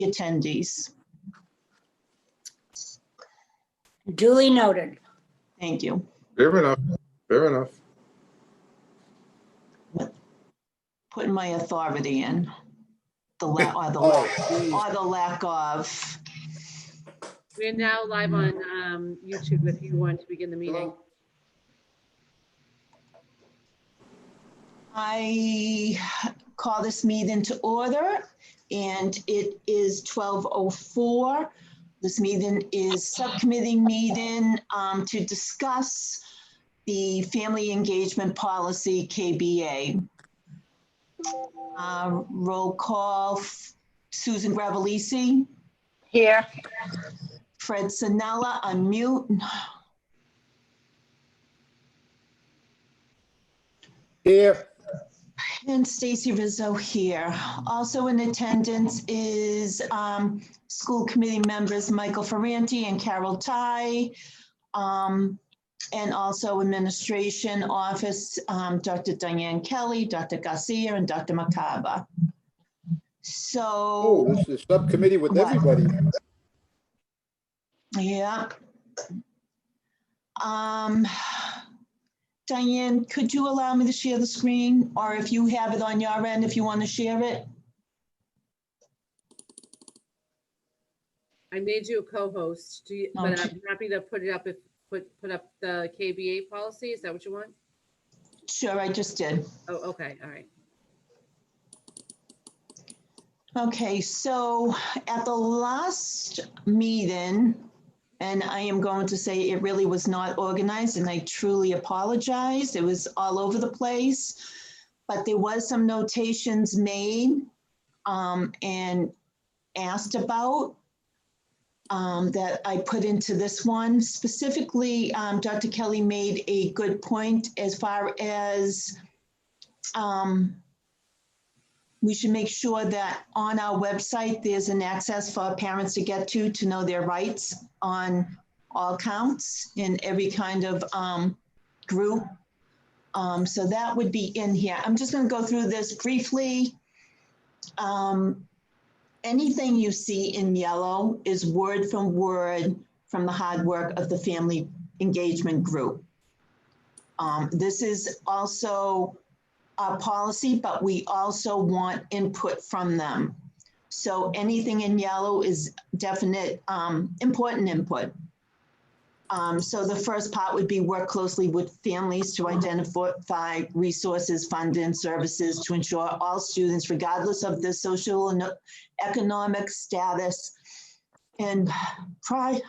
attendees. Duly noted. Thank you. Fair enough. Fair enough. Putting my authority in. Or the lack of. We are now live on YouTube if you want to begin the meeting. I call this meeting to order, and it is 12:04. This meeting is subcommittee meeting to discuss the Family Engagement Policy, KBA. Roll call, Susan Gravellisi. Here. Fred Sanella, unmute. Here. And Stacy Rizzo here. Also in attendance is school committee members Michael Ferranti and Carol Ty. And also administration office, Dr. Diane Kelly, Dr. Garcia, and Dr. Makaba. So. Oh, this is subcommittee with What? everybody. Yeah. Diane, could you allow me to share the screen? Or if you have it on your end, if you want to share it? I made you a co-host, but Okay. I'm happy to put it up if put up the KBA policy. Is that what you want? Sure, I just did. Oh, okay, all right. Okay, so at the last meeting, and I am going to say it really was not organized, and I truly apologize. It was all over the place, but there was some notations made and asked about that I put into this one. Specifically, Dr. Kelly made a good point as far as we should make sure that on our website, there's an access for parents to get to know their rights on all counts in every kind of group. So that would be in here. I'm just going to go through this briefly. Anything you see in yellow is word from word from the hard work of the Family Engagement Group. This is also our policy, but we also want input from them. So anything in yellow is definite important input. So the first part would be work closely with families to identify resources, funding, services to ensure all students, regardless of their social and economic status and prior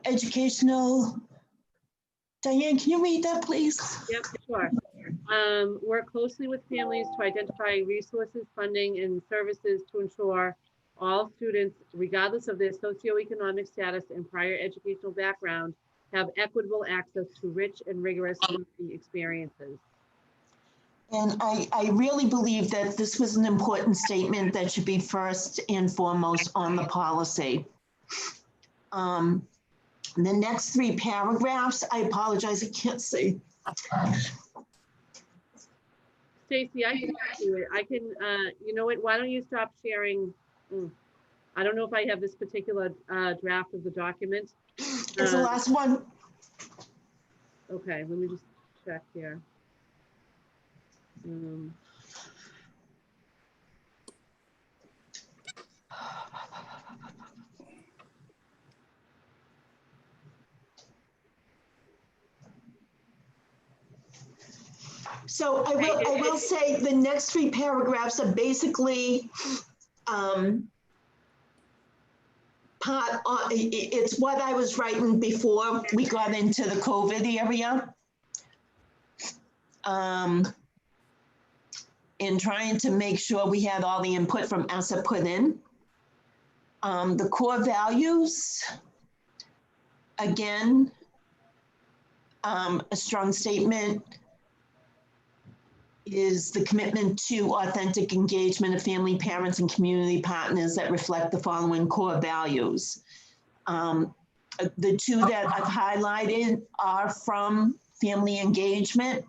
educational. Diane, can you read that, please? Yep, sure. Work closely with families to identify resources, funding, and services to ensure all students, regardless of their socioeconomic status and prior educational background, have equitable access to rich and rigorous learning experiences. And I really believe that this was an important statement that should be first and foremost on the policy. The next three paragraphs, I apologize, I can't see. Stacy, I can do it. I can, you know what, why don't you stop sharing? I don't know if I have this particular draft of the document. It's the last one. Okay, let me just check here. So I will say the next three paragraphs are basically it's what I was writing before we got into the COVID area. In trying to make sure we had all the input from ESSA put in. The core values, again, a strong statement is the commitment to authentic engagement of family, parents, and community partners that reflect the following core values. The two that I've highlighted are from family engagement,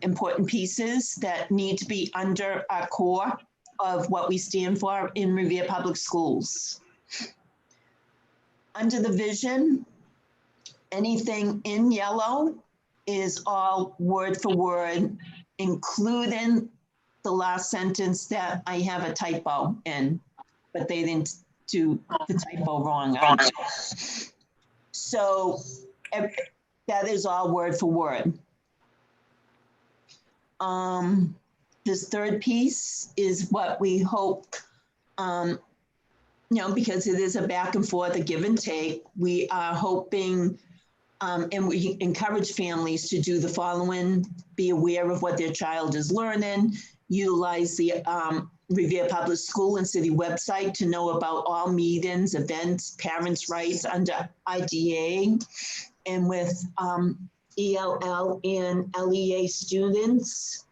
important pieces that need to be under our core of what we stand for in Revere Public Schools. Under the vision, anything in yellow is all word for word, including the last sentence that I have a typo in, but they didn't do the typo wrong. So that is all word for word. This third piece is what we hope, because it is a back and forth, a give and take. We are hoping, and we encourage families to do the following: be aware of what their child is learning, utilize the Revere Public School and City website to know about all meetings, events, parents' rights under IDA, and with ELL and LEA students.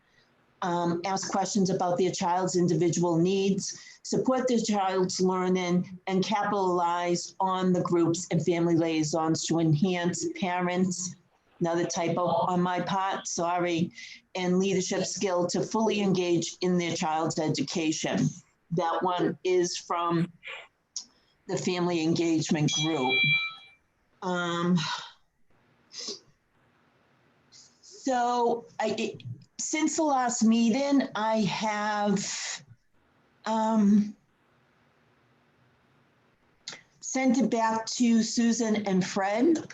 Ask questions about their child's individual needs, support their child's learning, and capitalize on the groups and family liaisons to enhance parents, another typo on my part, sorry, and leadership skill to fully engage in their child's education. That one is from the family engagement group. So since the last meeting, I have sent it back to Susan and Fred.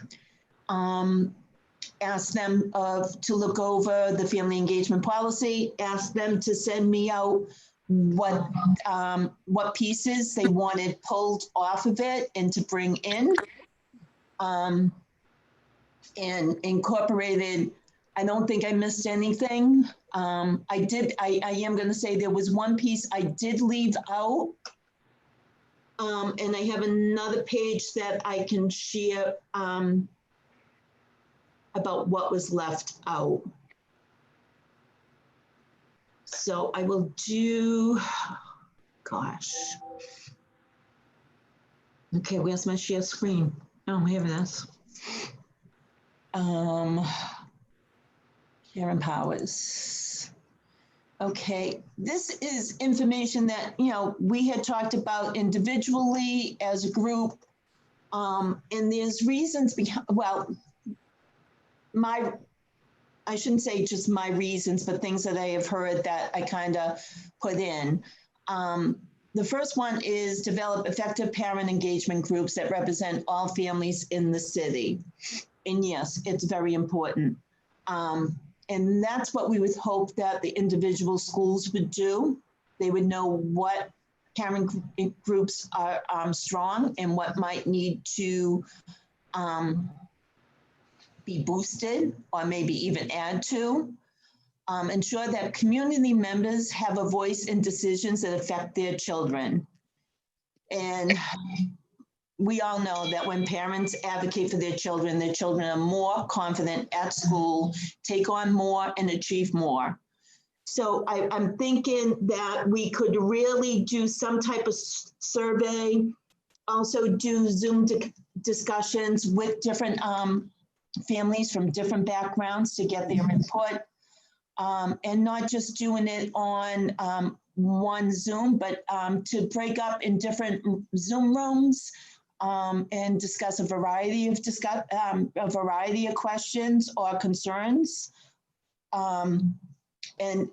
Asked them to look over the family engagement policy, asked them to send me out what pieces they wanted pulled off of it and to bring in, and incorporated. I don't think I missed anything. I am going to say there was one piece I did leave out. And I have another page that I can share about what was left out. So I will do, gosh. Okay, where's my share screen? Oh, here it is. Karen Powers. Okay, this is information that, we had talked about individually as a group. And there's reasons behind, I shouldn't say just my reasons, but things that I have heard that I kind of put in. The first one is develop effective parent engagement groups that represent all families in the city. And yes, it's very important. And that's what we would hope that the individual schools would do. They would know what parent groups are strong and what might need to be boosted or maybe even add to. Ensure that community members have a voice in decisions that affect their children. And we all know that when parents advocate for their children are more confident at school, take on more, and achieve more. So I'm thinking that we could really do some type of survey, also do Zoom discussions with different families from different backgrounds to get their input, and not just doing it on one Zoom, but to break up in different Zoom rooms. And discuss a variety of questions or concerns. And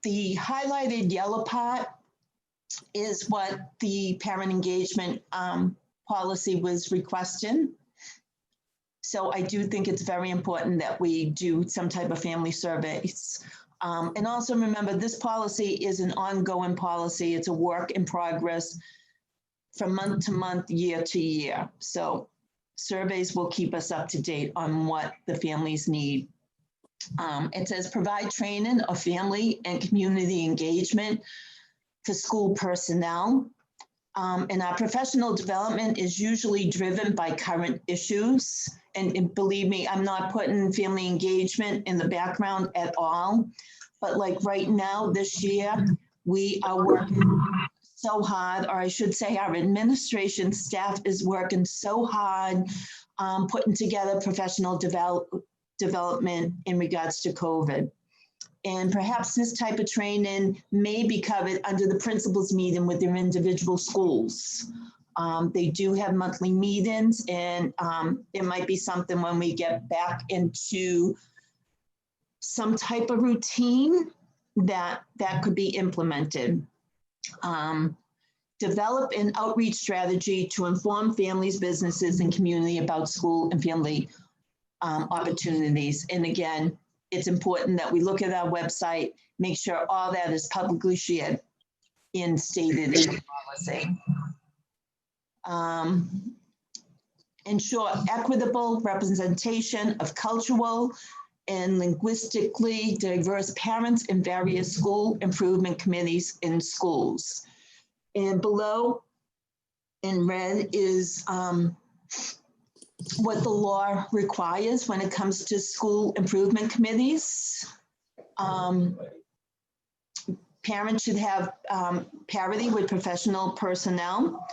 the highlighted yellow part is what the parent engagement policy was requesting. So I do think it's very important that we do some type of family surveys. And also remember, this policy is an ongoing policy. It's a work in progress from month to month, year to year. So surveys will keep us up to date on what the families need. It says provide training of family and community engagement to school personnel. And our professional development is usually driven by current issues. And believe me, I'm not putting family engagement in the background at all. But like right now, this year, we are working so hard, or I should say our administration staff is working so hard putting together professional development in regards to COVID. And perhaps this type of training may be covered under the principals meeting with their individual schools. They do have monthly meetings, and it might be something when we get back into some type of routine that could be implemented. Develop an outreach strategy to inform families, businesses, and community about school and family opportunities. And again, it's important that we look at our website, make sure all that is publicly shared and stated in the policy. Ensure equitable representation of cultural and linguistically diverse parents in various school improvement committees in schools. And below in red is what the law requires when it comes to school improvement committees. Parents should have parity with professional personnel.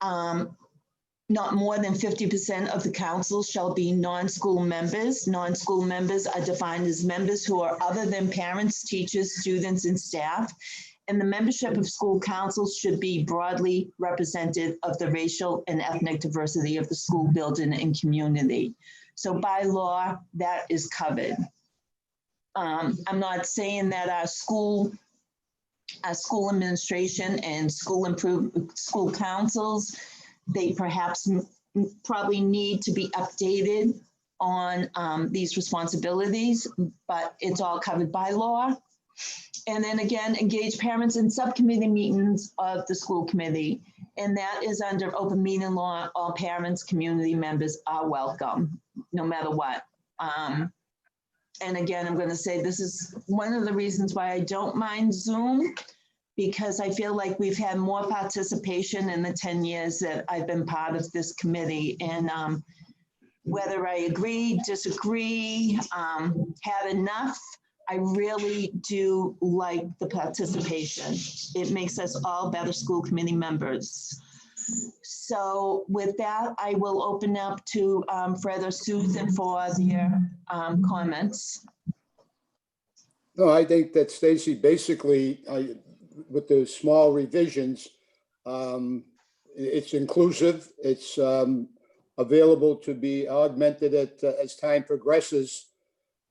Not more than 50% of the council shall be non-school members. Non-school members are defined as members who are other than parents, teachers, students, and staff. And the membership of school councils should be broadly representative of the racial and ethnic diversity of the school building and community. So by law, that is covered. I'm not saying that our school administration and school councils, they perhaps probably need to be updated on these responsibilities, but it's all covered by law. And then again, engage parents in subcommittee meetings of the school committee. And that is under open meeting law. All parents, community members are welcome, no matter what. And again, I'm going to say this is one of the reasons why I don't mind Zoom, because I feel like we've had more participation in the 10 years that I've been part of this committee. And whether I agree, disagree, had enough, I really do like the participation. It makes us all better school committee members. So with that, I will open up to Fred or Susan for their comments. No, I think that Stacy, basically, with the small revisions, it's inclusive. It's available to be augmented as time progresses.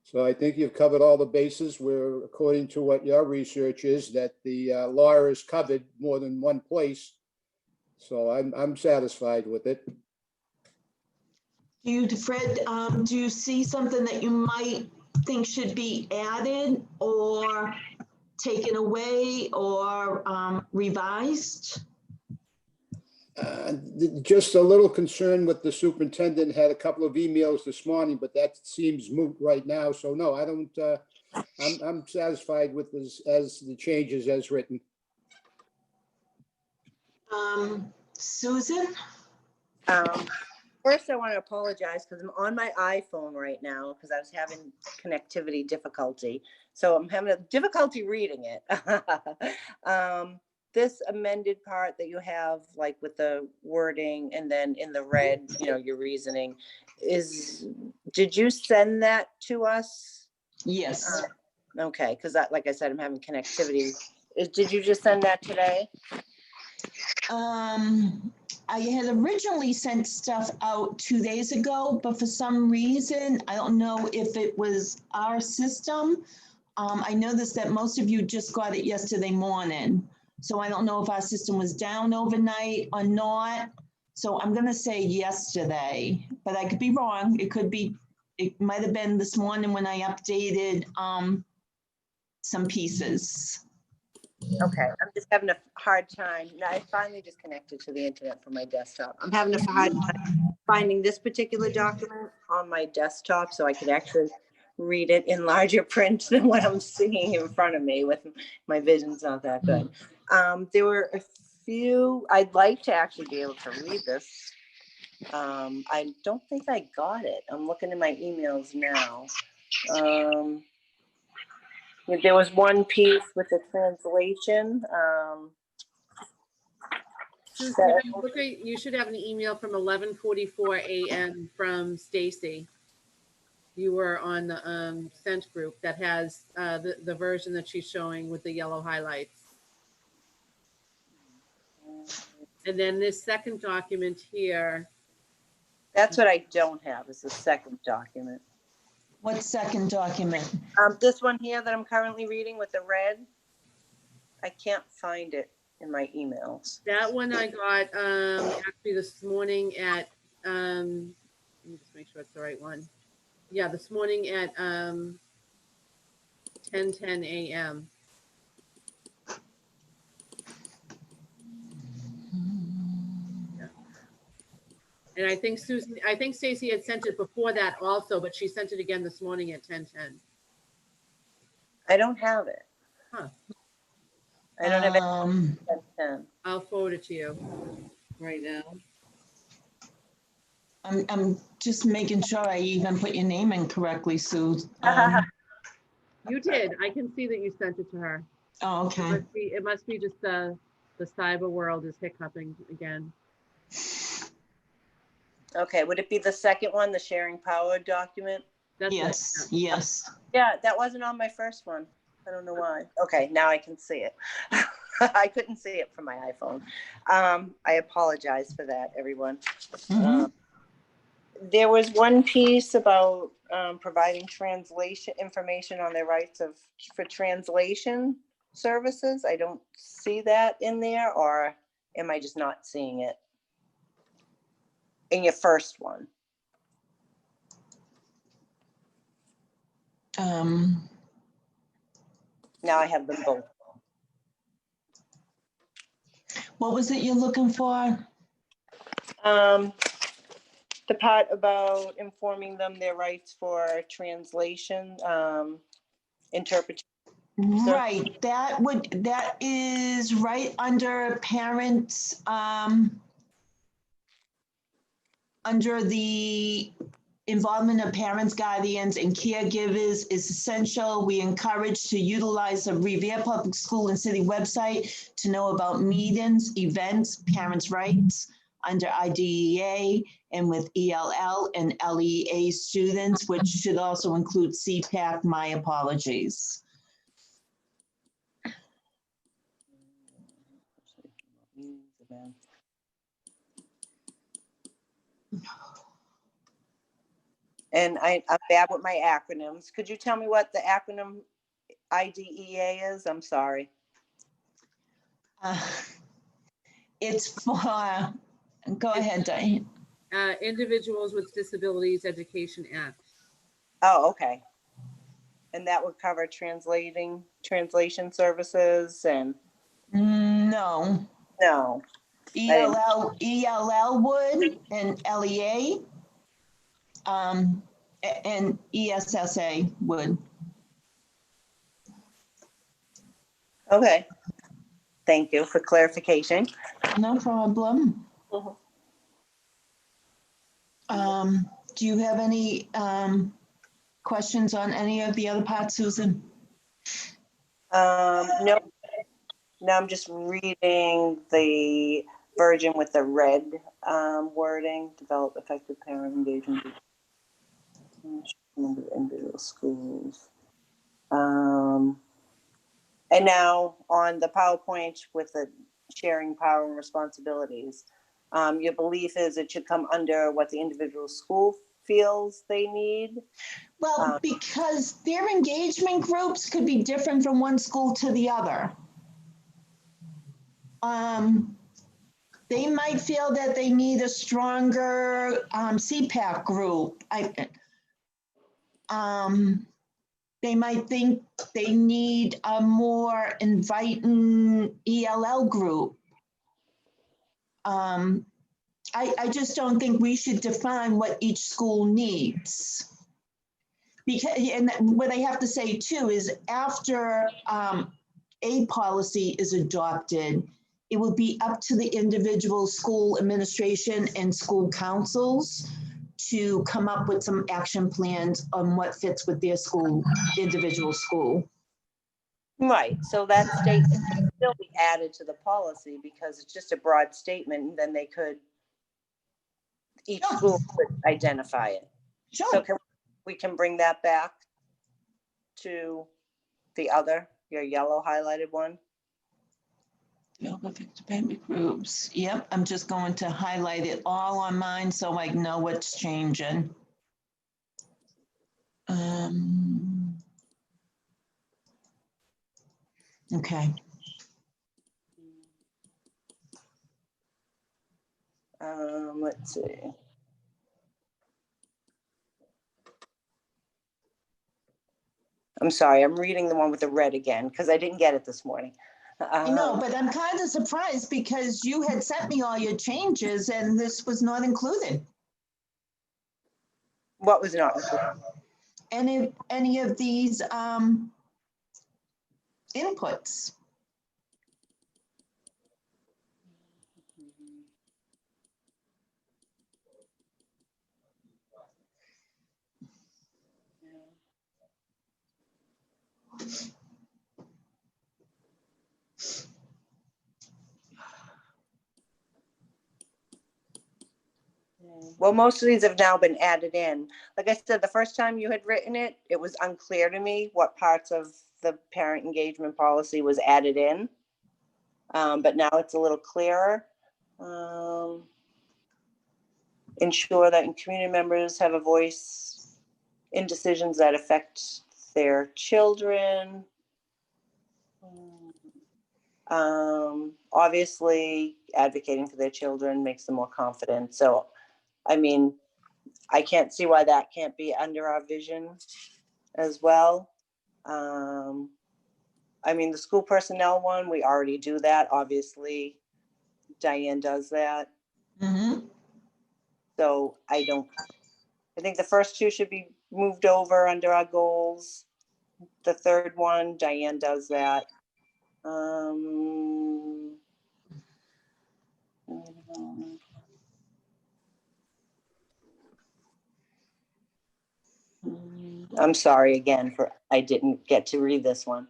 So I think you've covered all the bases where, according to what your research is, that the law is covered more than one place. So I'm satisfied with it. Fred, do you see something that you might think should be added or taken away or revised? Just a little concern with the superintendent. Had a couple of emails this morning, but that seems moot right now. So no, I don't. I'm satisfied with this as the changes as written. Susan? First, I want to apologize because I'm on my iPhone right now because I was having connectivity difficulty. So I'm having a difficulty reading it. This amended part that you have, like with the wording and then in the red, your reasoning did you send that to us? Yes. Okay, because like I said, I'm having connectivity. Did you just send that today? I had originally sent stuff out 2 days ago, but for some reason, I don't know if it was our system. I noticed that most of you just got it yesterday morning. So I don't know if our system was down overnight or not. So I'm going to say yesterday, but I could be wrong. It might have been this morning when I updated some pieces. Okay, I'm just having a hard time. I finally just connected to the internet from my desktop. I'm having a hard time finding this particular document on my desktop so I could actually read it in larger print than what I'm seeing in front of me with my vision's not that good. There were a few, I'd like to actually be able to read this. I don't think I got it. I'm looking in my emails now. There was one piece with the translation. Susan, if you look at, you should have an email from 11:44 a.m. from Stacy. You were on the sent group that has the version that she's showing with the yellow highlights. And then this second document here, That's what I don't have, is the second document. What second document? This one here that I'm currently reading with the red, I can't find it in my emails. that one I got actually this morning at, let me just make sure it's the right one. Yeah, this morning at 10:10 a.m. And I think Susan, I think Stacy had sent it before that also, but she sent it again this morning at 10:10. I don't have it. Huh. I don't have it. I'll forward it to you right now. I'm just making sure I even put your name in correctly, Sue. You did. I can see that you sent it to her. Oh, okay. It must be just the cyber world is hiccuping again. Okay, would it be the second one, the sharing power document? That's it. Yes, yes. Yeah, that wasn't on my first one. I don't know why. Okay, now I can see it. I couldn't see it from my iPhone. I apologize for that, everyone. Mhm. There was one piece about providing translation information on their rights for translation services. I don't see that in there, or am I just not seeing it? In your first one. Now I have them both. What was it you're looking for? The part about informing them their rights for translation, interpretation. Right, that is right under parents, under the involvement of parents, guardians, and caregivers is essential. We encourage to utilize the Revere Public School and City website to know about meetings, events, parents' rights under IDEA and with ELL and LEA students, which should also include CPAC. My apologies. And I'm bad with my acronyms. Could you tell me what the acronym IDEA is? I'm sorry. It's for, go ahead, Diane. Individuals with Disabilities Education Act. Oh, okay. And that would cover translation services and? No. No. ELL would, and LEA, and ESSA would. Okay. Thank you for clarification. No problem. Do you have any questions on any of the other parts, Susan? No. Now I'm just reading the version with the red wording, develop effective parent engagement. Individual schools. And now on the PowerPoint with the sharing power and responsibilities, your belief is it should come under what the individual school feels they need? Well, because their engagement groups could be different from one school to the other. They might feel that they need a stronger CPAC group. They might think they need a more inviting ELL group. I just don't think we should define what each school needs. Because, and what I have to say too is after a policy is adopted, it will be up to the individual school administration and school councils to come up with some action plans on what fits with their school, individual school. Right, so that statement can still be added to the policy because it's just a broad statement, and then they could, each Sure. school could identify it. So Sure. we can bring that back to the other, your yellow highlighted one? Yoga victim payment groups. Yep, I'm just going to highlight it all on mine so I know what's changing. Okay. Let's see. I'm sorry, I'm reading the one with the red again because I didn't get it this morning. I know, but I'm kind of surprised because you had sent me all your changes and this was not included. What was not included? Any of these inputs. Well, most of these have now been added in. Like I said, the first time you had written it, it was unclear to me what parts of the parent engagement policy was added in. But now it's a little clearer. Ensure that community members have a voice in decisions that affect their children. Obviously, advocating for their children makes them more confident. So, I mean, I can't see why that can't be under our vision as well. I mean, the school personnel one, we already do that. Obviously, Diane does that. Mm-hmm. So I think the first two should be moved over under our goals. The third one, Diane does that. I'm sorry again I didn't get to read this one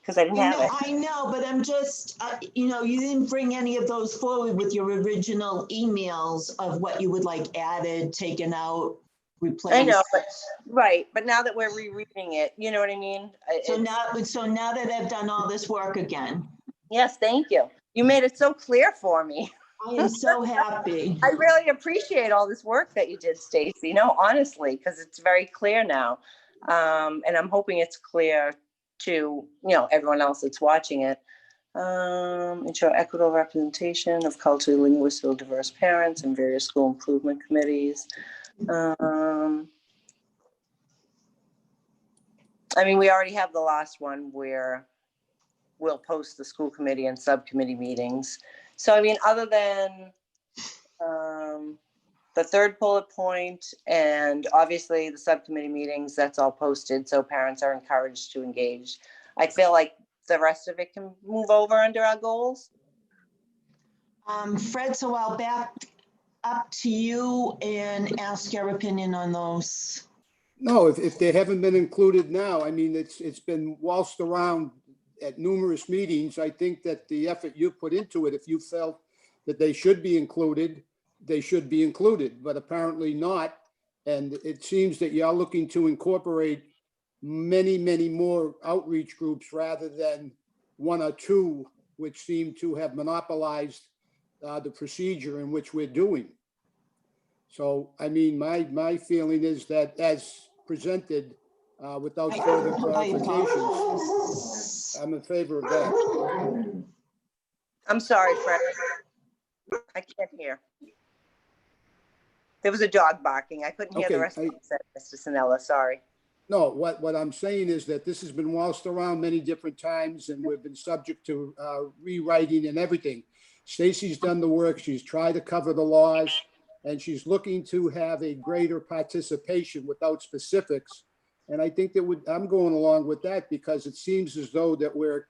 because I didn't have it. I know, but I'm just, you didn't bring any of those forward with your original emails of what you would like added, taken out, replaced. I know, but right. But now that we're rereading it, you know what I mean? So now that I've done all this work again, Yes, thank you. You made it so clear for me. I am so happy. I really appreciate all this work that you did, Stacy. No, honestly, because it's very clear now. And I'm hoping it's clear to, everyone else that's watching it. Ensure equitable representation of culturally, linguistically diverse parents in various school improvement committees. I mean, we already have the last one where we'll post the school committee and subcommittee meetings. So, I mean, other than the third bullet point and obviously the subcommittee meetings, that's all posted. So parents are encouraged to engage. I feel like the rest of it can move over under our goals. Fred, so I'll back up to you and ask your opinion on those. No, if they haven't been included now, I mean, it's been waltzed around at numerous meetings. I think that the effort you put into it, if you felt that they should be included, they should be included, but apparently not. And it seems that you're looking to incorporate many, many more outreach groups rather than one or two, which seem to have monopolized the procedure in which we're doing. So, I mean, my feeling is that as presented, without further clarifications, I'm in favor of that. I'm sorry, Fred. I can't hear. There was a dog barking. I couldn't hear the rest of what you said, Mr. Sinella. Sorry. No, what I'm saying is that this has been waltzed around many different times and we've been subject to rewriting and everything. Stacy's done the work. She's tried to cover the laws and she's looking to have a greater participation without specifics. And I think that I'm going along with that because it seems as though that we're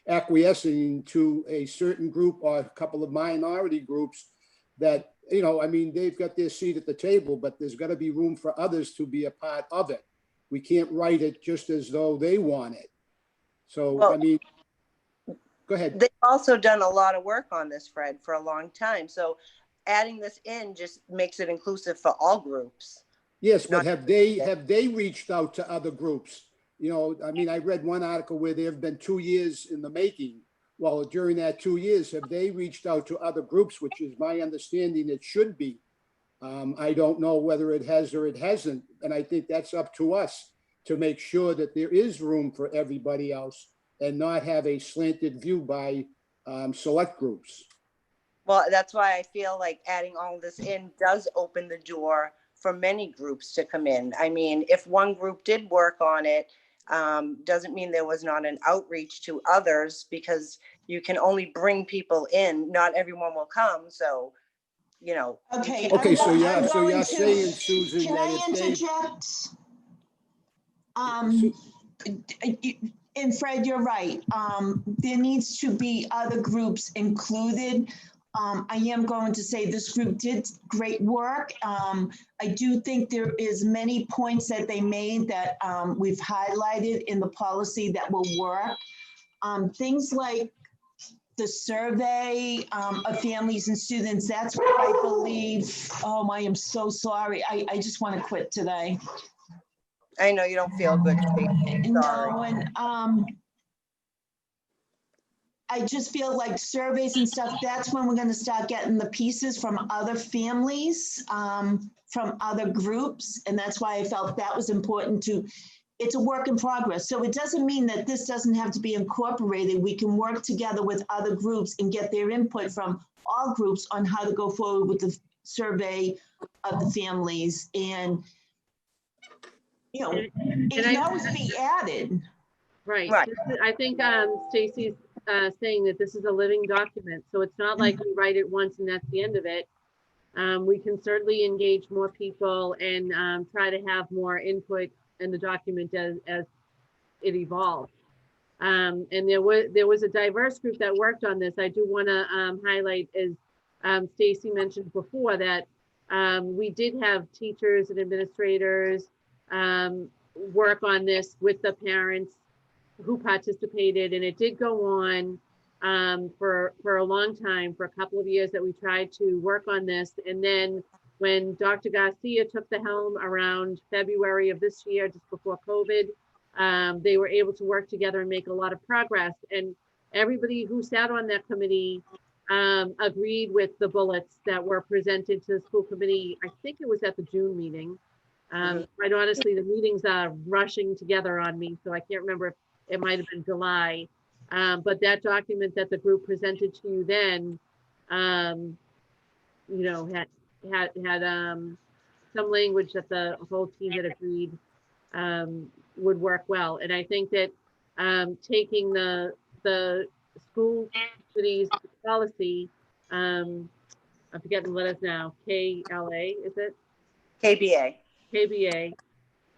acquiescing to a certain group or a couple of minority groups that, I mean, they've got their seat at the table, but there's got to be room for others to be a part of it. We can't write it just as though they want it. So, Well- I mean, go ahead. They've also done a lot of work on this, Fred, for a long time. So adding this in just makes it inclusive for all groups. Yes, but Not- have they reached out to other groups? You know, I mean, I read one article where there have been 2 years in the making. Well, during that 2 years, have they reached out to other groups, which is my understanding it should be. I don't know whether it has or it hasn't, and I think that's up to us to make sure that there is room for everybody else and not have a slanted view by select groups. Well, that's why I feel like adding all this in does open the door for many groups to come in. I mean, if one group did work on it, doesn't mean there was not an outreach to others, because you can only bring people in. Not everyone will come. So, you know. you Okay. can't- Okay, so I'm you're going to- saying, Susan, Can that I if they. interject? And Fred, you're right. There needs to be other groups included. I am going to say this group did great work. I do think there is many points that they made that we've highlighted in the policy that will work. Things like the survey of families and students, that's what I believe. Oh, I am so sorry. I just want to quit today. I know you don't feel good. Tracy. No, Sorry. and I just feel like surveys and stuff, that's when we're gonna start getting the pieces from other families, from other groups. And that's why I felt that was important to, it's a work in progress. So it doesn't mean that this doesn't have to be incorporated. We can work together with other groups and get their input from all groups on how to go forward with the survey of the families. And, you know, it can always be added. Right. Right. I think Stacy's saying that this is a living document, so it's not like we write it once and that's the end of it. We can certainly engage more people and try to have more input in the document as it evolves. And there was a diverse group that worked on this. I do want to highlight, as Stacy mentioned before, that we did have teachers and administrators work on this with the parents who participated, and it did go on for a long time, for a couple of years that we tried to work on this. And then when Dr. Garcia took the helm around February of this year, just before COVID, they were able to work together and make a lot of progress. And everybody who sat on that committee agreed with the bullets that were presented to the school committee. I think it was at the June meeting. Quite honestly, the meetings are rushing together on me, so I can't remember if it might have been July. But that document that the group presented to you then, you know, had some language that the whole team had agreed would work well. And I think that taking the school committee's policy, I'm forgetting the letters now, KLA, is it? KBA. KBA,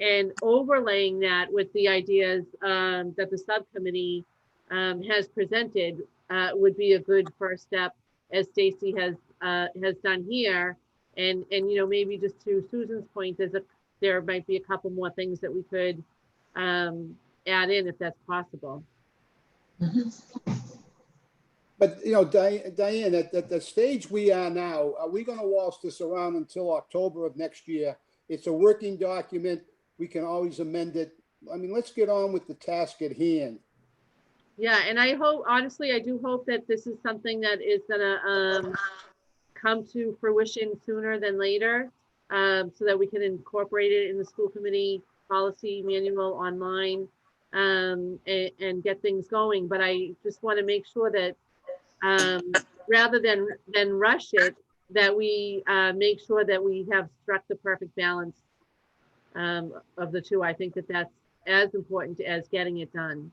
and overlaying that with the ideas that the subcommittee has presented would be a good first step, as Stacy has done here. And you know, maybe just to Susan's point, there might be a couple more things that we could add in if that's possible. But, you know, Diane, at the stage we are now, are we going to waltz this around until October of next year? It's a working document. We can always amend it. I mean, let's get on with the task at hand. Yeah, and I hope, honestly, I do hope that this is something that is gonna come to fruition sooner than later, so that we can incorporate it in the school committee policy manual online, and get things going. But I just want to make sure that rather than rush it, that we make sure that we have struck the perfect balance of the two. I think that that's as important as getting it done.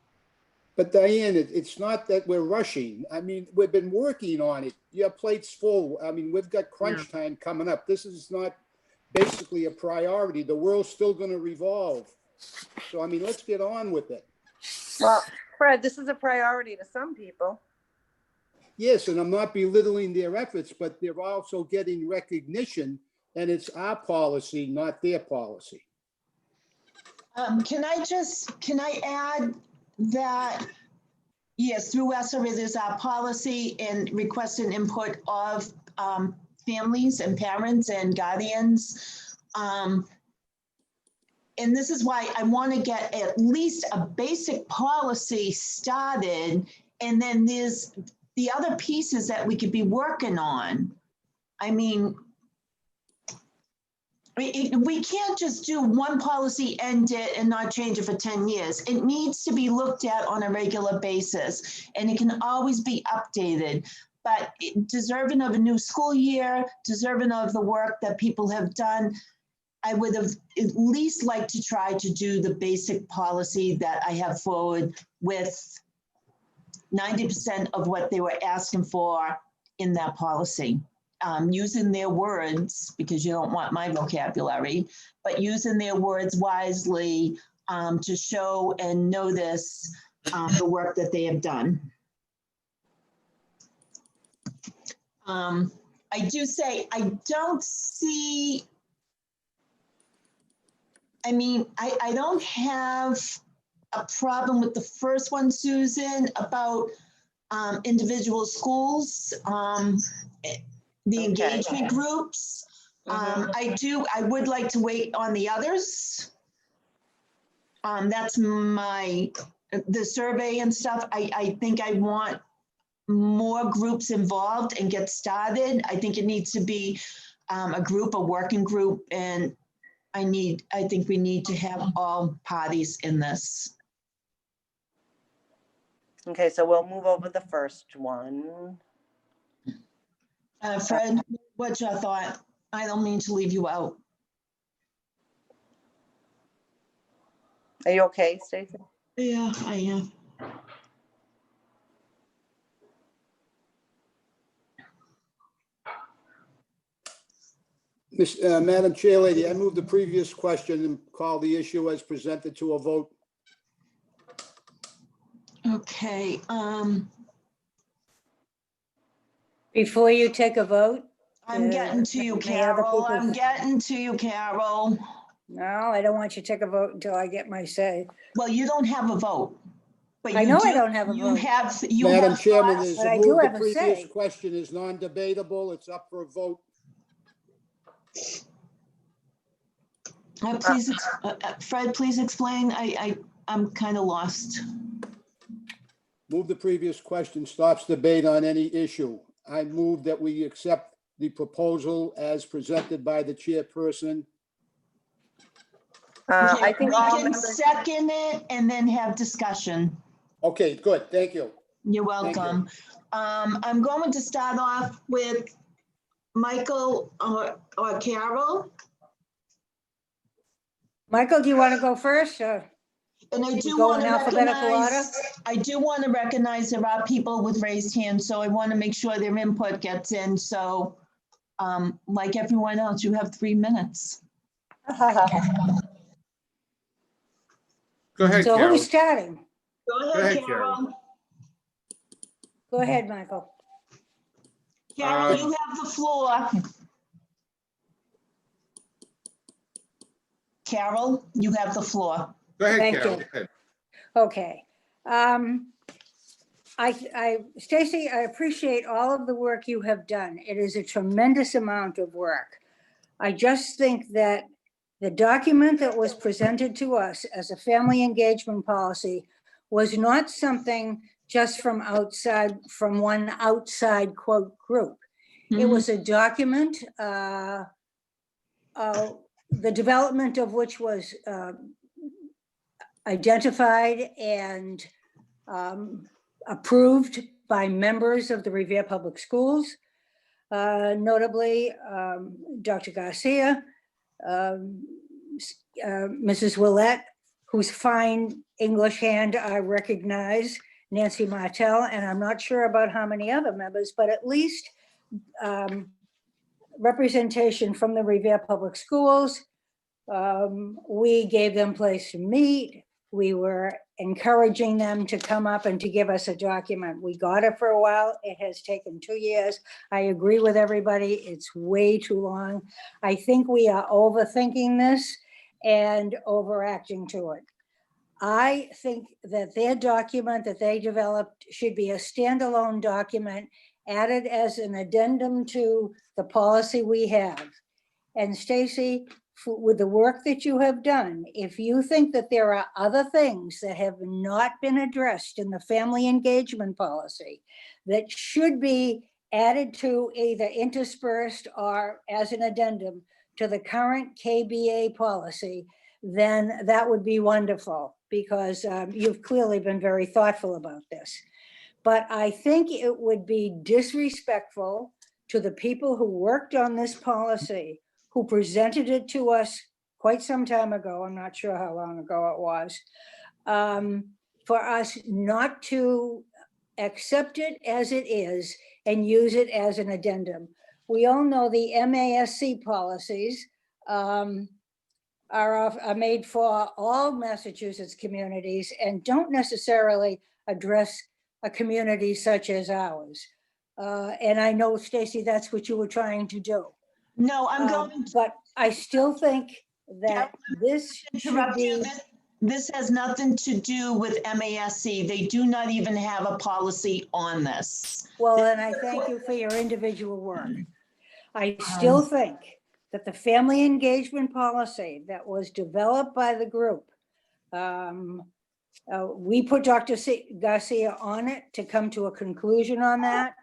But Diane, it's not that we're rushing. I mean, we've been working on it. Your plate's full. I mean, we've got crunch time coming up. This is not basically a priority. The world's still going to revolve. So, I mean, let's get on with it. Well, Fred, this is a priority to some people. Yes, and I'm not belittling their efforts, but they're also getting recognition, and it's our policy, not their policy. Can I add that, yes, through ESSER, it is our policy and request an input of families and parents and guardians. And this is why I want to get at least a basic policy started, and then there's the other pieces that we could be working on. I mean, we can't just do one policy, end it, and not change it for 10 years. It needs to be looked at on a regular basis, and it can always be updated. But deserving of a new school year, deserving of the work that people have done, I would have at least liked to try to do the basic policy that I have forward with 90% of what they were asking for in that policy. Using their words, because you don't want my vocabulary, but using their words wisely to show and notice the work that they have done. I do say, I don't see, I mean, I don't have a problem with the first one, Susan, about individual schools, the engagement groups. I would like to wait on the others. That's the survey and stuff. I think I want more groups involved and get started. I think it needs to be a group, a working group, and I think we need to have all parties in this. Okay, so we'll move over the first one. Fred, what's your thought? I don't mean to leave you out. Are you okay, Stacy? Yeah, I am. Madam Chair Lady, I move the previous question and call the issue as presented to a vote. Okay, Before you take a vote? I'm getting to you, May other Carol. people- I'm getting to you, Carol. No, I don't want you to take a vote until I get my say. Well, you don't have a vote. But I you know I do- don't have a You vote. have, Madam Chairman, thoughts. is But to I do move the have a previous say. question is non-debatable. It's up for a vote. Please, Fred, please explain. I'm kind of lost. Move the previous question, stops debate on any issue. I move that we accept the proposal as presented by the chairperson. I think We all can members, second it and then have discussion. Okay, good, thank you. You're Thank you. welcome. I'm going to start off with Michael or Carol. Michael, do you want to go first? Or- And I do Go want in to alphabetical recognize there are people with raised hands, so I want to make sure their input gets in. So like everyone else, you have 3 minutes. Go ahead, So Carol. who's starting? Go ahead, ahead, Carol. Go ahead, Michael. Carol, you have the floor. Carol, you have the floor. Go ahead, Thank Carol. you. Go ahead. Okay. Stacy, I appreciate all of the work you have done. It is a tremendous amount of work. I just think that the document that was presented to us as a family engagement policy was not something just from outside, from one outside quote group. It was a document, the development of which was identified and approved by members of the Revere Public Schools, notably Dr. Garcia, Mrs. Willett, whose fine English hand I recognize, Nancy Martell, and I'm not sure about how many other members, but at least representation from the Revere Public Schools. We gave them place to meet. We were encouraging them to come up and to give us a document. We got it for a while. It has taken 2 years. I agree with everybody. It's way too long. I think we are overthinking this and overacting to it. I think that their document that they developed should be a standalone document added as an addendum to the policy we have. And Stacy, with the work that you have done, if you think that there are other things that have not been addressed in the family engagement policy that should be added to, either interspersed or as an addendum to the current KBA policy, then that would be wonderful, because you've clearly been very thoughtful about this. But I think it would be disrespectful to the people who worked on this policy, who presented it to us quite some time ago, I'm not sure how long ago it was, for us not to accept it as it is and use it as an addendum. We all know the MASC policies are made for all Massachusetts communities and don't necessarily address a community such as ours. And I know, Stacy, that's what you were trying to do. No, I'm going to But I still think that this should interrupt you. be, This has nothing to do with MASC. They do not even have a policy on this. well, and I thank you for your individual work. I still think that the family engagement policy that was developed by the group, we put Dr. Garcia on it to come to a conclusion on that.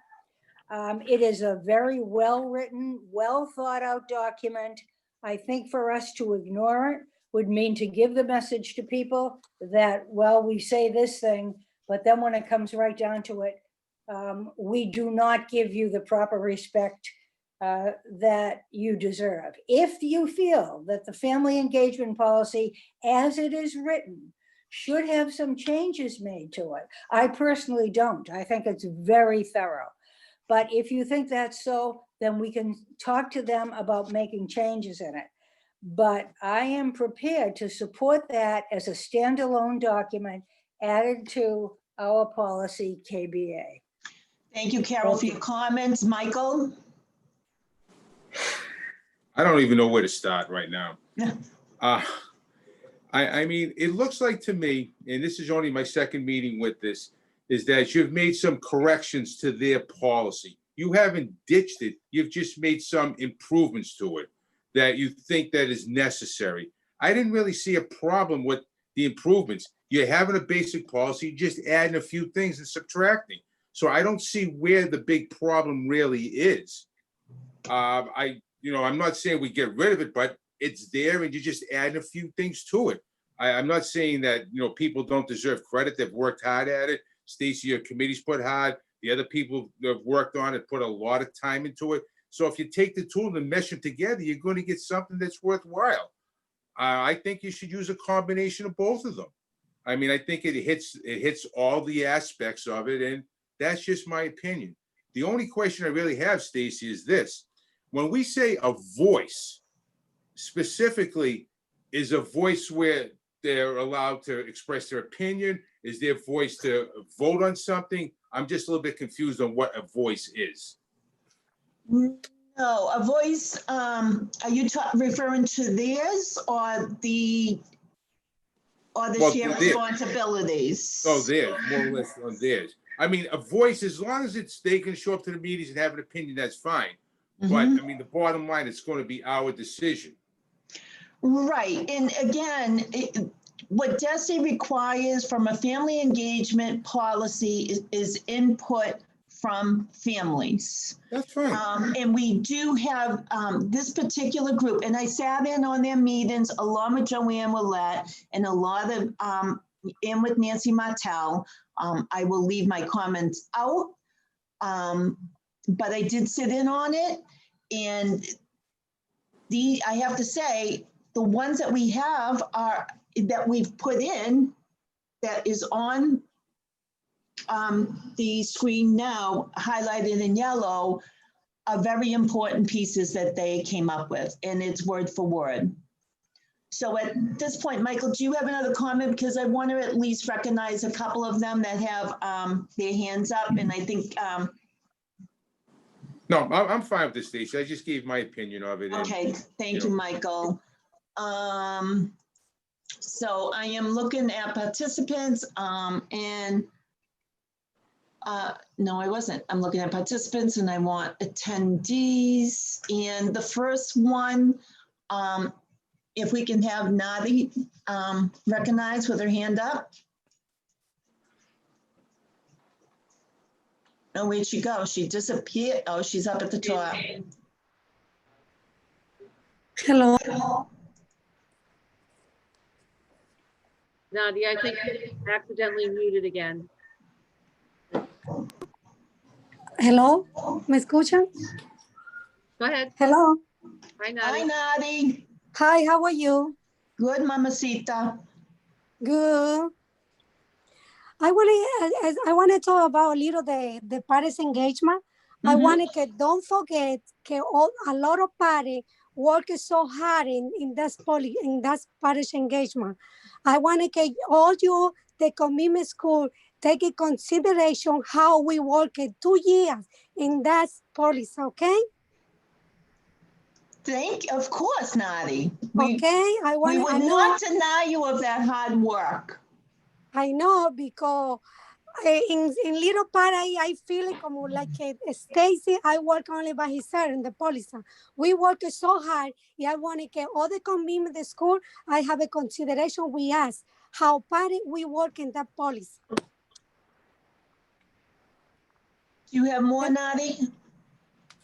It is a very well-written, well-thought-out document. I think for us to ignore it would mean to give the message to people that, well, we say this thing, but then when it comes right down to it, we do not give you the proper respect that you deserve. If you feel that the family engagement policy, as it is written, should have some changes made to it, I personally don't. I think it's very thorough. But if you think that's so, then we can talk to them about making changes in it. But I am prepared to support that as a standalone document added to our policy KBA. Thank you, Carol, for your comments. Michael? I don't even know where to start right now. I mean, it looks like to me, and this is only my second meeting with this, is that you've made some corrections to their policy. You haven't ditched it. You've just made some improvements to it that you think that is necessary. I didn't really see a problem with the improvements. You're having a basic policy, just adding a few things and subtracting. So I don't see where the big problem really is. I'm not saying we get rid of it, but it's there and you're just adding a few things to it. I'm not saying that, people don't deserve credit. They've worked hard at it. Stacy, your committee's put hard. The other people that have worked on it put a lot of time into it. So if you take the tool and mesh them together, you're going to get something that's worthwhile. I think you should use a combination of both of them. I mean, I think it hits all the aspects of it, and that's just my opinion. The only question I really have, Stacy, is this. When we say a voice, specifically, is a voice where they're allowed to express their opinion? Is their voice to vote on something? I'm just a little bit confused on what a voice is. No, a voice, are you referring to theirs or the shared theirs. responsibilities? Oh, theirs, more or less on theirs. I mean, a voice, as long as they can show up to the meetings and have an opinion, that's fine. But I mean, the bottom line, it's going to be our decision. Right, and again, what DESE requires from a family engagement policy is input from families. That's fine. And we do have this particular group, and I sat in on their meetings along with Joanne Willett and a lot of, and with Nancy Martell. I will leave my comments out, but I did sit in on it. And I have to say, the ones that we have that we've put in, that is on the screen now, highlighted in yellow, are very important pieces that they came up with, and it's word for word. So at this point, Michael, do you have another comment? Because I want to at least recognize a couple of them that have their hands up, and I think. No, I'm fine with this, Stacey. I just gave my opinion of it. Okay, thank you, Michael. So I am looking at participants, no, I wasn't. I'm looking at participants and I want attendees. And the first one, if we can have Nadi recognized with her hand up. Oh, where'd she go? She disappeared. Oh, she's up at the top. Hello. Nadia, I think you accidentally muted again. Hello. ¿Me escuchan? Go ahead. Hello. Hi, Hi, Nadia. Nadi. Hi, how are you? Good, Mamacita. Good. I want to talk about a little the parents engagement. I Mhm. want to don't forget a lot of parents work so hard in that parents engagement. I want to get all you the commitment school take in consideration how we work in 2 years in that policy. Okay. Of course, Nadi. We I would know. not deny you of that hard work. I know because in little part I feel it como like Stacy. I work only by herself in the police. We work so hard. I want to get all the commitment the school. I have a consideration. We ask how parent we work in that policy. Do you have more, Nadi?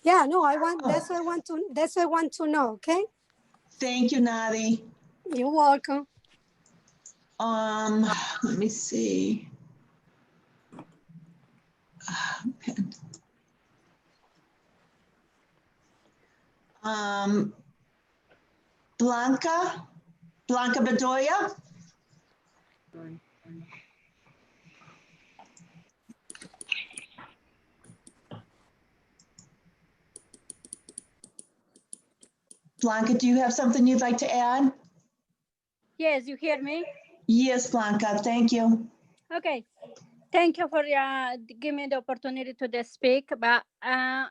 Yeah, no, I want. That's what I want to. That's what I want to know. Okay. Thank you, Nadi. You're welcome. Let me see. Pen. Blanca Bedoya. Sorry. Blanca, do you have something you'd like to add? Yes, you hear me? Yes, Blanca, thank you. Okay. Thank you for giving me the opportunity to speak. But I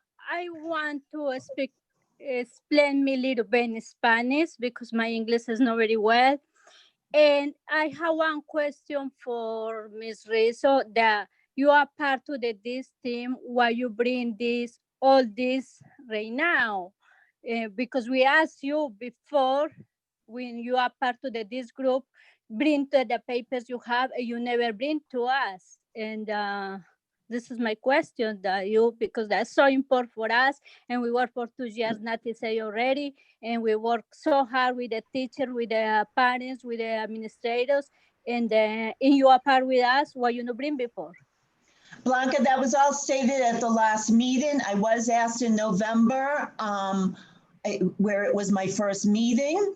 want to explain me a little bit in Spanish because my English is not very well. And I have one question for Ms. Rizzo, that you are part of this team, why you bring all this right now? Because we asked you before, when you are part of this group, bring to the papers you have, and you never bring to us. And this is my question because that's so important for us. And we work for 2 years, not to say already. And we work so hard with the teacher, with the parents, with the administrators. And you are part with us, why you not bring before? Blanca, that was all stated at the last meeting. I was asked in November, where it was my first meeting.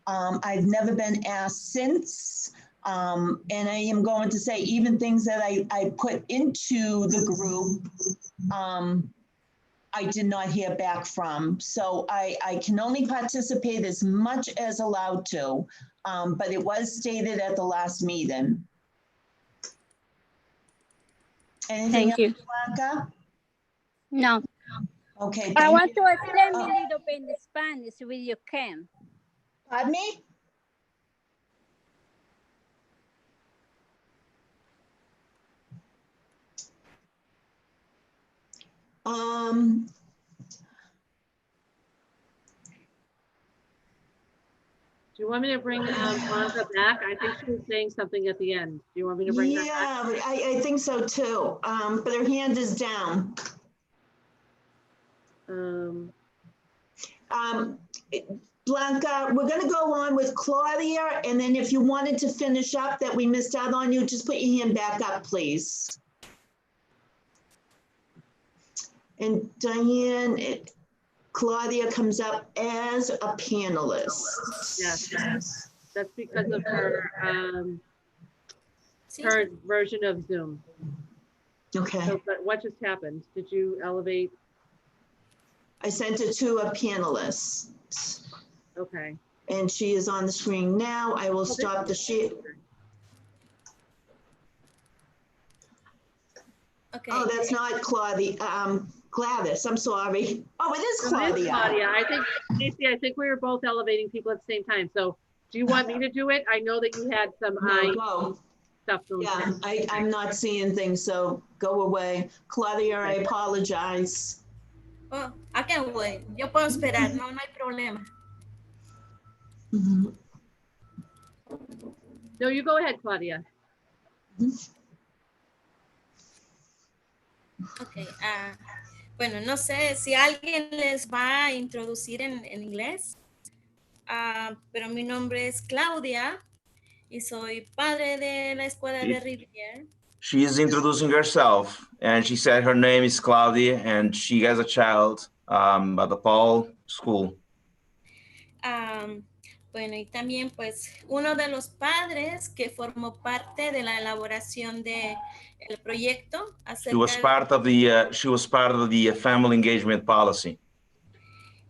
I've never been asked since. And I am going to say even things that I put into the group, I did not hear back from. So I can only participate as much as allowed to, but it was stated at the last meeting. Anything Thank you. else, Blanca? No. Okay, I thank want you. to explain me a little bit in Spanish if you can. Pardon me? Do you want me to bring Blanca back? I think she was saying something at the end. Do you want me to bring her back? Yeah, I think so too. But her hand is down. Blanca, we're gonna go on with Claudia, and then if you wanted to finish up that we missed out on you, just put your hand back up, please. And Diane, Claudia comes up as a panelist. Yes. That's because of her her version of Zoom. Okay, So, but what just happened? Did you elevate? I sent it to a panelist. Okay. And she is on the screen now. I will stop the share. Okay. Oh, that's not Claudia, Gladys, I'm sorry. Oh, it is So it is Claudia. Claudia. I think, Stacey, I think we were both elevating people at the same time. So Do you want me to do it? I know that you had some No, eye go. stuff going. Yeah, I'm not seeing things, so go away. Claudia, I apologize. Oh, acá voy. Yo puedo esperar, no, no hay problema. No, you go ahead, Claudia. Ok, bueno, no sé si alguien les va a introducir en inglés, pero mi nombre es Claudia y soy padre de la escuela de Rivier. She is introducing herself, and she said her name is Claudia, and she has a child at the Paul School. Bueno, y también pues uno de los padres que formó parte de la elaboración de el proyecto She was acerca part of the family engagement policy.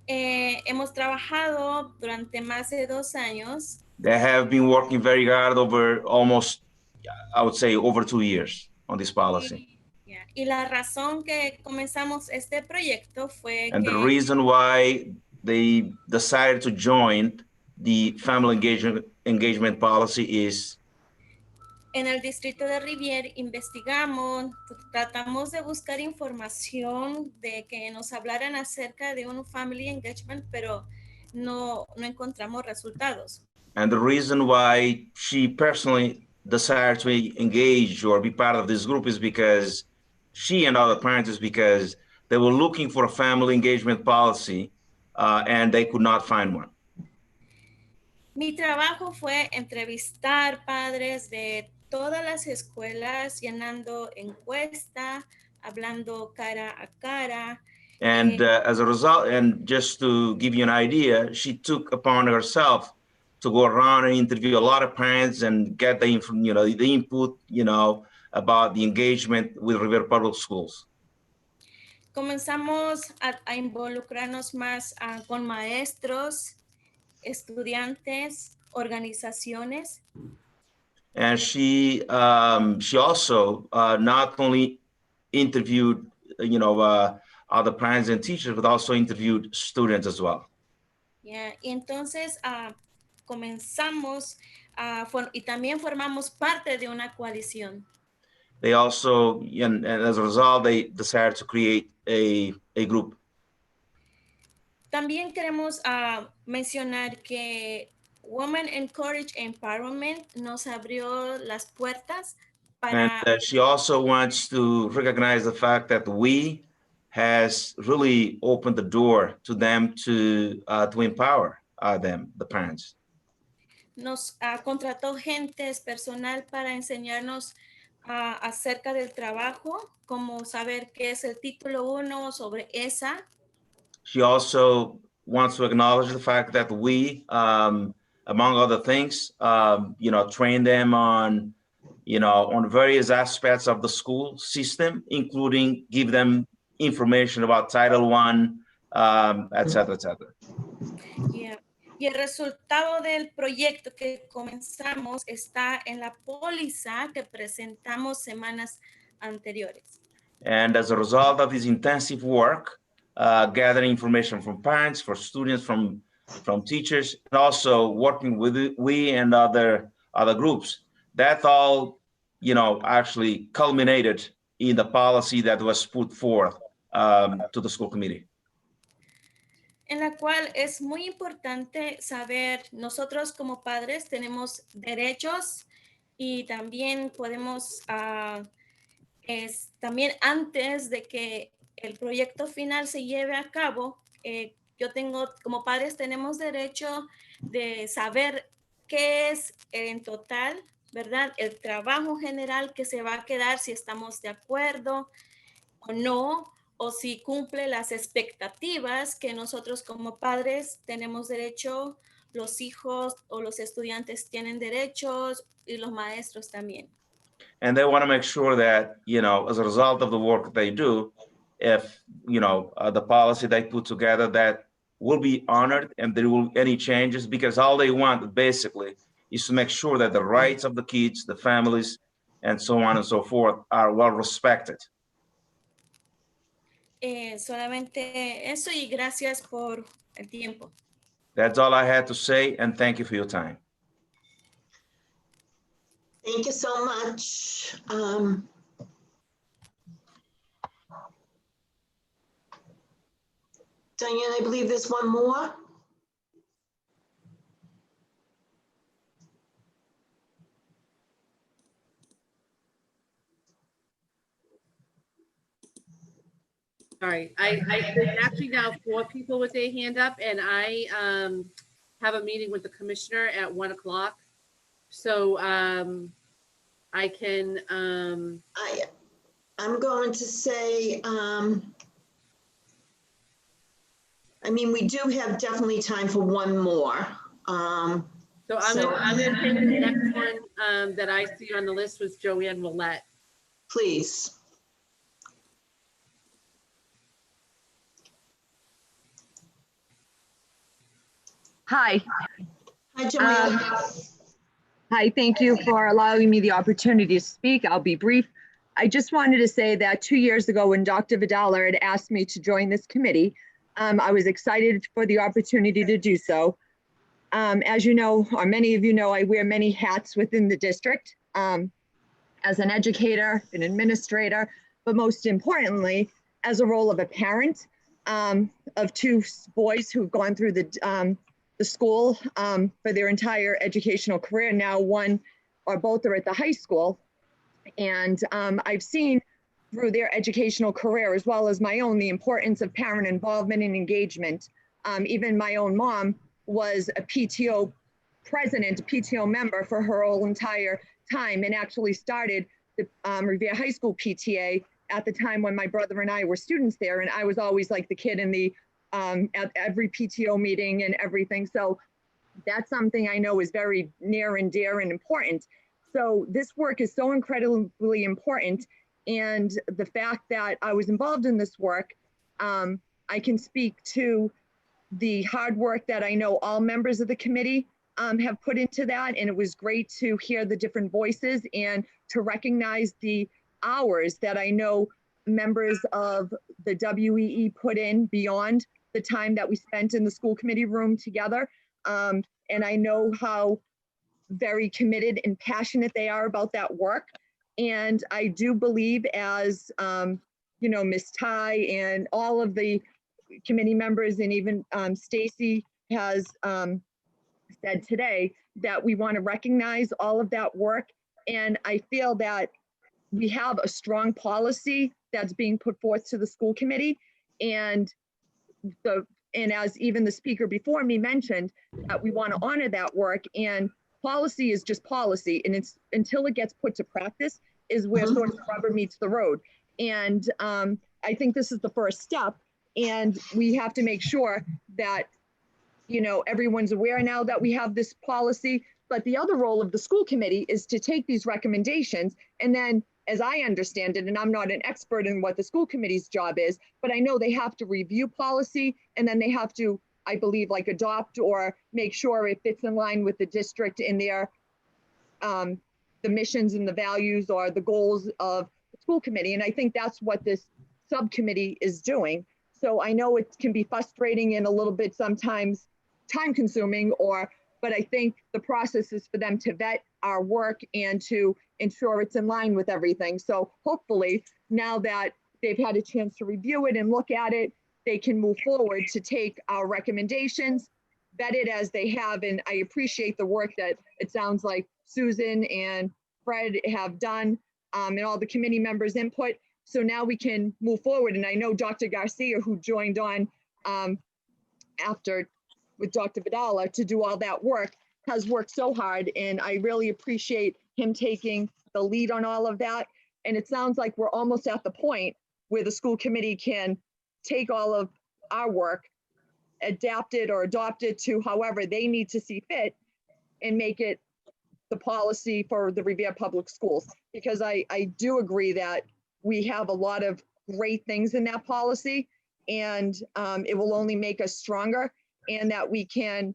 hemos trabajado durante más de 2 años. They have been working very hard over almost, I would say, over 2 years on this policy. Y la razón que comenzamos este proyecto fue And the que reason why they decided to join the family engagement policy is en el distrito de Rivier investigamos, tratamos de buscar información de que nos hablaran acerca de un family engagement, pero no encontramos resultados. and the reason why she personally decided to engage or be part of this group is because she and other parents is because they were looking for a family engagement policy and they could not find one. Mi trabajo fue entrevistar padres de todas las escuelas, llenando encuesta, hablando cara a cara. And as a result, and just to give you an idea, she took upon herself to go around and interview a lot of parents and get the input, about the engagement with Rivier Public Schools. Comenzamos a involucrarnos más con maestros, estudiantes, organizaciones. And she also not only interviewed, other parents and teachers, but also interviewed students as well. Yeah. Y entonces comenzamos y también formamos parte de una coalición. They also, and as a result, they decided to create a group. También queremos mencionar que Women Encourage Empowerment nos abrió las puertas para... And she also wants to recognize the fact that we has really opened the door to them to empower them, the parents. Nos contrató personal para enseñarnos acerca del trabajo, como saber qué es el título 1 sobre ESA. She also wants to acknowledge the fact that we, among other things, train them on various aspects of the school system, including give them information about Title I, et cetera, et cetera. Yeah. Y el resultado del proyecto que comenzamos está en la póliza que presentamos semanas anteriores. And as a result of this intensive work, gathering information from parents, for students, from teachers, and also working with we and other groups, that all, actually culminated in the policy that was put forth to the school committee. En la cual es muy importante saber, nosotros como padres tenemos derechos y también podemos, también antes de que el proyecto final se lleve a cabo, como padres tenemos derecho de saber qué es en total, ¿verdad? El trabajo general que se va a quedar, si estamos de acuerdo o no, o si cumple las expectativas que nosotros como padres tenemos derecho, los hijos o los estudiantes tienen derechos y los maestros también. And they want to make sure that, as a result of the work they do, if, the policy they put together, that will be honored and there will any changes, because all they want basically is to make sure that the rights of the kids, the families, and so on and so forth are well respected. Solamente eso y gracias por el tiempo. That's all I had to say, and thank you for your time. Thank you so much. Diane, I believe there's one more. Sorry, there's actually now 4 people with their hand up, and I have a meeting with the commissioner at 1 o'clock. So I can, I'm going to say, I mean, we do have definitely time for one more. so I'm gonna take the next one that I see on the list was Joanne Willett. Please. Hi. Hi, Joanne. Hi, thank you for allowing me the opportunity to speak. I'll be brief. I just wanted to say that 2 years ago when Dr. Vidala had asked me to join this committee, I was excited for the opportunity to do so. As you know, or many of you know, I wear many hats within the district as an educator, an administrator, but most importantly, as a role of a parent of 2 boys who've gone through the school for their entire educational career. Now one or both are at the high school. And I've seen through their educational career, as well as my own, the importance of parent involvement and engagement. Even my own mom was a PTO president, a PTO member for her whole entire time, and actually started the Revere High School PTA at the time when my brother and I were students there. And I was always like the kid in the at every PTO meeting and everything. So that's something I know is very near and dear and important. So this work is so incredibly important. And the fact that I was involved in this work, I can speak to the hard work that I know all members of the committee have put into that. And it was great to hear the different voices and to recognize the hours that I know members of the WEE put in beyond the time that we spent in the school committee room together. And I know how very committed and passionate they are about that work. And I do believe, as you know, Ms. Ty and all of the committee members, and even Stacy has said today, that we want to recognize all of that work. And I feel that we have a strong policy that's being put forth to the school committee. And as even the speaker before me mentioned, that we want to honor that work. And policy is just policy, and it's until it gets put to practice is where sort of the rubber meets the road. And I think this is the first step, and we have to make sure that, you know, everyone's aware now that we have this policy. But the other role of the school committee is to take these recommendations, and then, as I understand it, and I'm not an expert in what the school committee's job is, but I know they have to review policy, and then they have to, I believe, like adopt or make sure it fits in line with the district in their, the missions and the values or the goals of the school committee. And I think that's what this subcommittee is doing. So I know it can be frustrating and a little bit sometimes time consuming, but I think the process is for them to vet our work and to ensure it's in line with everything. So hopefully now that they've had a chance to review it and look at it, they can move forward to take our recommendations, vet it as they have. And I appreciate the work that it sounds like Susan and Fred have done, and all the committee members' input. So now we can move forward. And I know Dr. Garcia, who joined on after with Dr. Vidala to do all that work, has worked so hard. And I really appreciate him taking the lead on all of that. And it sounds like we're almost at the point where the school committee can take all of our work, adapt it or adopt it to however they need to see fit, and make it the policy for the Revere Public Schools. Because I do agree that we have a lot of great things in that policy, and it will only make us stronger, and that we can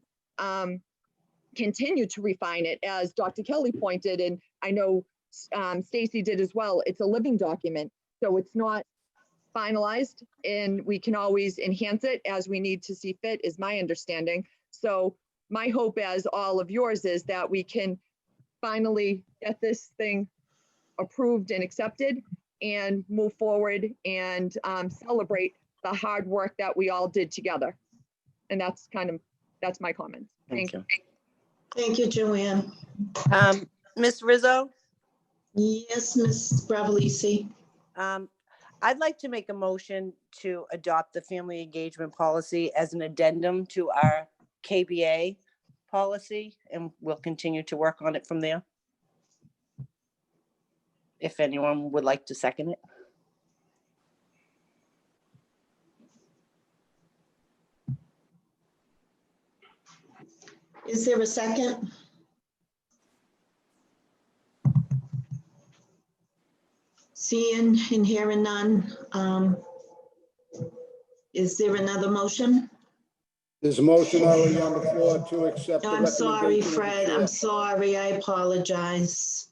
continue to refine it, as Dr. Kelly pointed, and I know Stacy did as well. It's a living document, so it's not finalized, and we can always enhance it as we need to see fit, is my understanding. So my hope, as all of yours, is that we can finally get this thing approved and accepted and move forward and celebrate the hard work that we all did together. And that's my comments. Thank you. Thank you, Joanne. Ms. Rizzo, Yes, Ms. Bravalisi. I'd like to make a motion to adopt the family engagement policy as an addendum to our KBA policy, and we'll continue to work on it from there. If anyone would like to second it. Is there a second? Seeing and hearing none. Is there another motion? There's a motion already on the floor to accept. the I'm sorry, recommendation of the Fred. chair. I'm sorry. I apologize.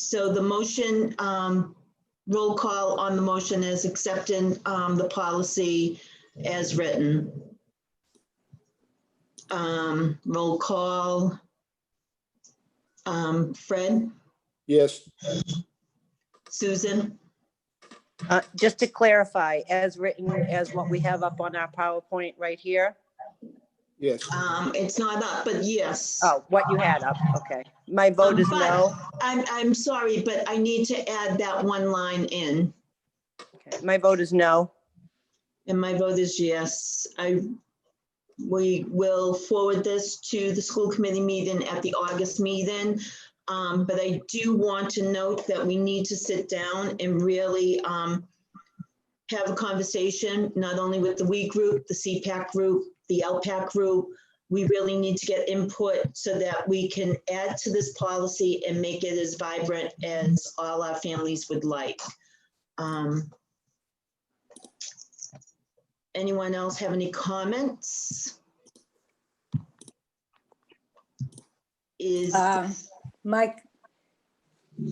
So the motion, roll call on the motion is accepting the policy as written. Roll call. Fred, Yes, Susan, Just to clarify, as written, as what we have up on our PowerPoint right here. yes. it's not up, but yes. Oh, what you had up, okay. My vote is But no. I'm sorry, but I need to add that one line in, Okay, my vote is no. and my vote is yes. We will forward this to the school committee meeting at the August meeting. But I do want to note that we need to sit down and really have a conversation, not only with the WE group, the CPAC group, the LPAC group. We really need to get input so that we can add to this policy and make it as vibrant as all our families would like. Anyone else have any comments? Is, Mike,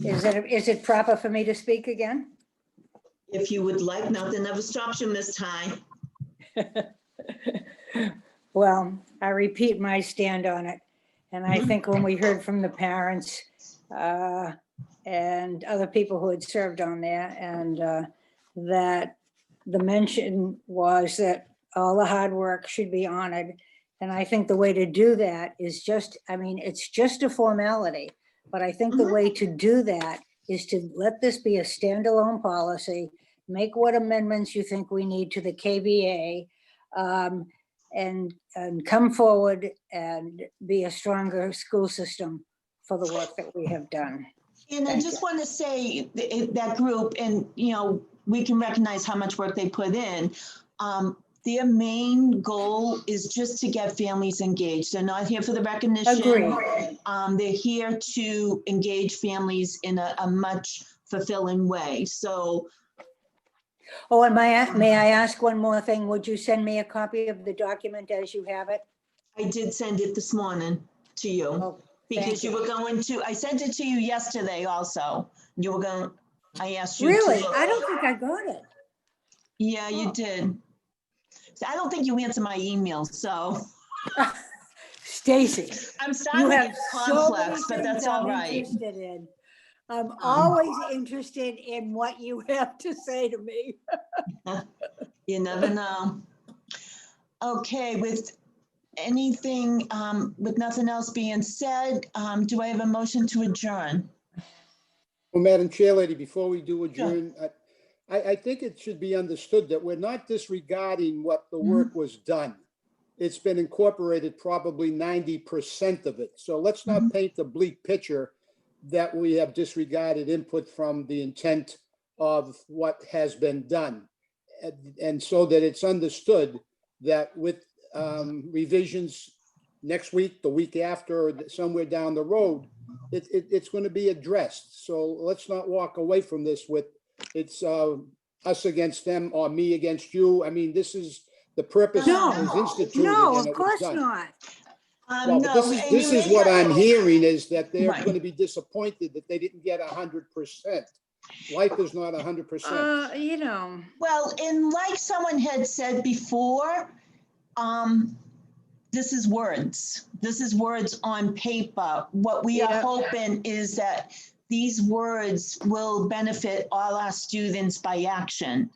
is it proper for me to speak again? if you would like, nothing ever stops you, Ms. Ty. Well, I repeat my stand on it. And I think when we heard from the parents and other people who had served on there, and that the mention was that all the hard work should be honored. And I think the way to do that is just, I mean, it's just a formality, but I think the way to do that is to let this be a standalone policy, make what amendments you think we need to the KBA, and come forward and be a stronger school system for the work that we have done. And I just want to say that group, and we can recognize how much work they put in. Their main goal is just to get families engaged. They're not here for the recognition. Agreed. They're here to engage families in a much fulfilling way. So, Oh, and may I ask one more thing? Would you send me a copy of the document as you have it? I did send it this morning to you. Oh, Because thank you were going to, I sent it to you yesterday also. You were going, I asked you. Really? To, I don't think I got it. Yeah, you did. So I don't think you answer my emails, so Stacy, I'm starting you to have get so many complex, but things that's all I'm right. interested in. I'm always interested in what you have to say to me. You never know. Okay, with anything, with nothing else being said, do I have a motion to adjourn? Well, Madam Chair Lady, before we do adjourn, I think it should be understood that we're not disregarding what the work was done. It's been incorporated probably 90% of it. So let's not paint the bleak picture that we have disregarded input from the intent of what has been done. And so that it's understood that with revisions next week, the week after, or somewhere down the road, it's going to be addressed. So let's not walk away from this with it's us against them or me against you. I mean, this is the purpose No, is instituted. No, and of it was course done. not. Well, but No, this is what I'm hearing is that they're Right. going to be disappointed that they didn't get 100%. Life is not 100%. You know, well, and like someone had said before, this is words. This is words on paper. What we are Yeah. hoping is that these words will benefit all our students by action.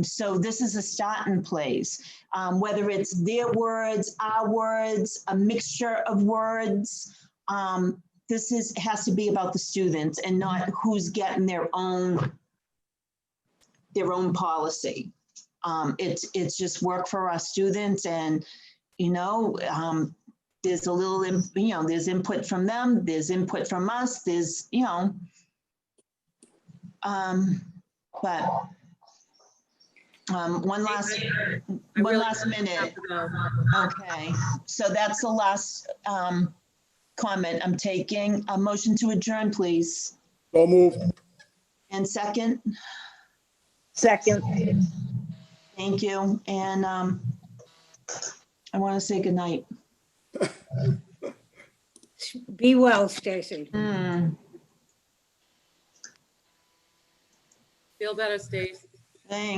So this is a starting place. Whether it's their words, our words, a mixture of words, has to be about the students and not who's getting their own policy. It's just work for our students, and there's a little, there's input from them, there's input from us, there's, but one last minute. Okay, so that's the last comment I'm taking. A motion to adjourn, please. So moved. And second? Second. Thank you. And I want to say goodnight. Be well, Stacy. Feel better, Stace. Thanks.